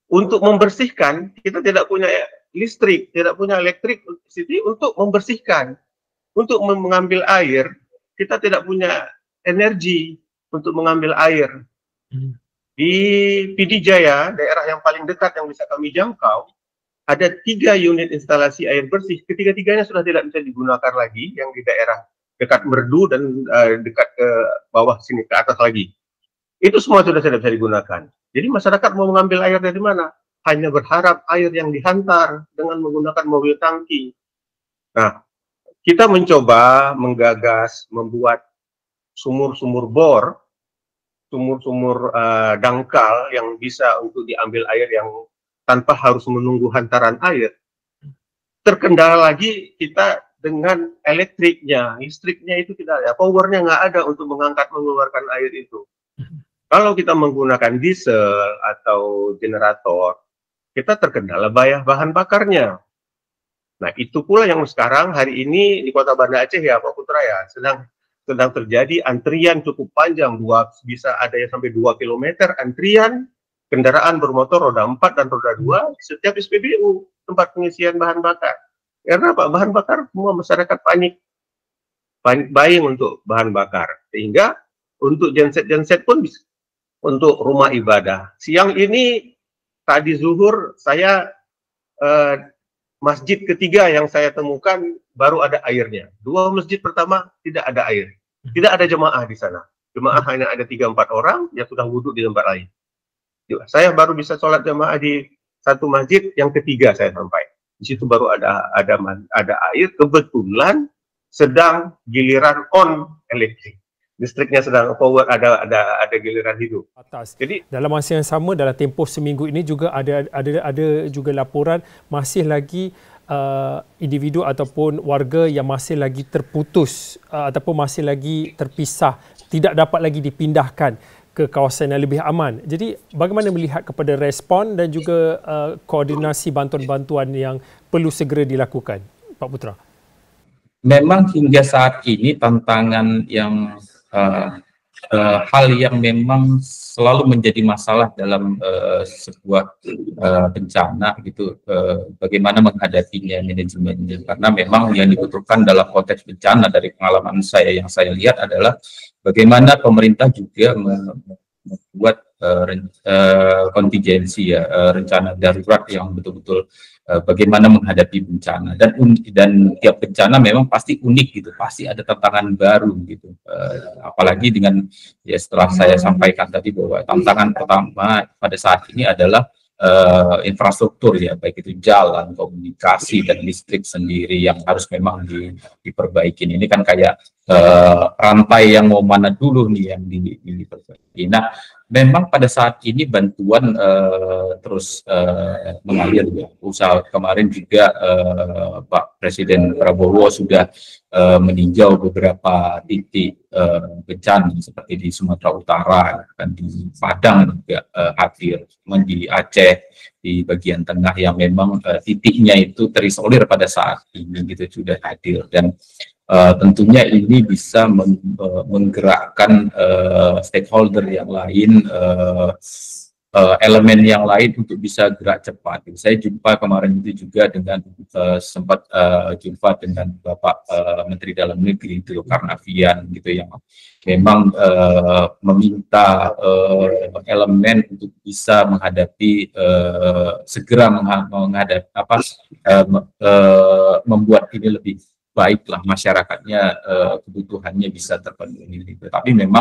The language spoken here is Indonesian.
Untuk membersihkan, kita tidak punya listrik, tidak punya electricity untuk membersihkan. Untuk mengambil air, kita tidak punya energi untuk mengambil air. Di PD Jaya, daerah yang paling dekat yang bisa kami jangkau, ada 3 unit instalasi air bersih. Ketiga-tiganya sudah tidak bisa digunakan lagi, yang di daerah dekat Merdu dan dekat ke bawah sini, ke atas lagi. Itu semua sudah tidak bisa digunakan. Jadi masyarakat mau mengambil air dari mana? Hanya berharap air yang dihantar dengan menggunakan mobil tangki. Nah, kita mencoba menggagas, membuat sumur-sumur bor, sumur-sumur dangkal yang bisa untuk diambil air yang tanpa harus menunggu hantaran air. Terkendala lagi kita dengan listriknya itu tidak ada, powernya nggak ada untuk mengangkat mengeluarkan air itu. Kalau kita menggunakan diesel atau generator, kita terkendala bahan bakarnya. Nah, itu pula yang sekarang hari ini di Kota Banda Aceh ya, Pak Putra ya, sedang terjadi antrian cukup panjang, bisa ada yang sampai 2 km antrian kendaraan bermotor roda 4 dan roda 2 di setiap SPBU, tempat pengisian bahan bakar. Karena Pak, bahan bakar semua masyarakat panik buying untuk bahan bakar. Sehingga untuk genset pun bisa, untuk rumah ibadah. Siang ini tadi zuhur saya masjid ketiga yang saya temukan baru ada airnya. 2 masjid pertama tidak ada air. Tidak ada jemaah di sana. Jemaah hanya ada 3-4 orang yang sudah wudhu di tempat lain. Saya baru bisa sholat jemaah di satu masjid, yang ketiga saya sampai. Di situ baru ada air. Kebetulan sedang giliran on elektrik. Listriknya sedang power, ada giliran hidup. Jadi dalam masa yang sama, dalam tempoh seminggu ini juga ada juga laporan masih lagi individu ataupun warga yang masih lagi terputus ataupun masih lagi terpisah, tidak dapat lagi dipindahkan ke kawasan yang lebih aman. Jadi bagaimana melihat kepada respon dan juga koordinasi bantuan-bantuan yang perlu segera dilakukan, Pak Putra? Memang hingga saat ini tantangan yang hal yang memang selalu menjadi masalah dalam sebuah bencana gitu, bagaimana menghadapinya, manajemennya, karena memang yang dibutuhkan dalam konteks bencana dari pengalaman saya yang saya lihat adalah bagaimana pemerintah juga membuat kontingensi ya, rencana darurat yang betul-betul bagaimana menghadapi bencana, dan tiap bencana memang pasti unik gitu, pasti ada tantangan baru gitu, apalagi dengan ya setelah saya sampaikan tadi bahwa tantangan pertama pada saat ini adalah infrastruktur ya, baik itu jalan, komunikasi dan listrik sendiri yang harus memang diperbaiki. Ini kan kayak rantai yang mau mana dulu nih yang diperbaiki. Nah, memang pada saat ini bantuan terus mengalir ya. Usaha kemarin juga Pak Presiden Prabowo sudah meninjau beberapa titik bencana seperti di Sumatera Utara, dan di Padang juga hadir, di Aceh, di bagian tengah yang memang titiknya itu terisolir pada saat ini gitu sudah hadir, dan tentunya ini bisa menggerakkan stakeholder yang lain, elemen yang lain untuk bisa gerak cepat. Saya jumpa kemarin itu juga dengan sempat jumpa dengan Bapak Menteri Dalam Negeri itu Karnavian gitu, yang memang meminta elemen untuk bisa menghadapi segera menghadapi membuat ini lebih baiklah masyarakatnya, kebutuhannya bisa terpenuhi. Tapi memang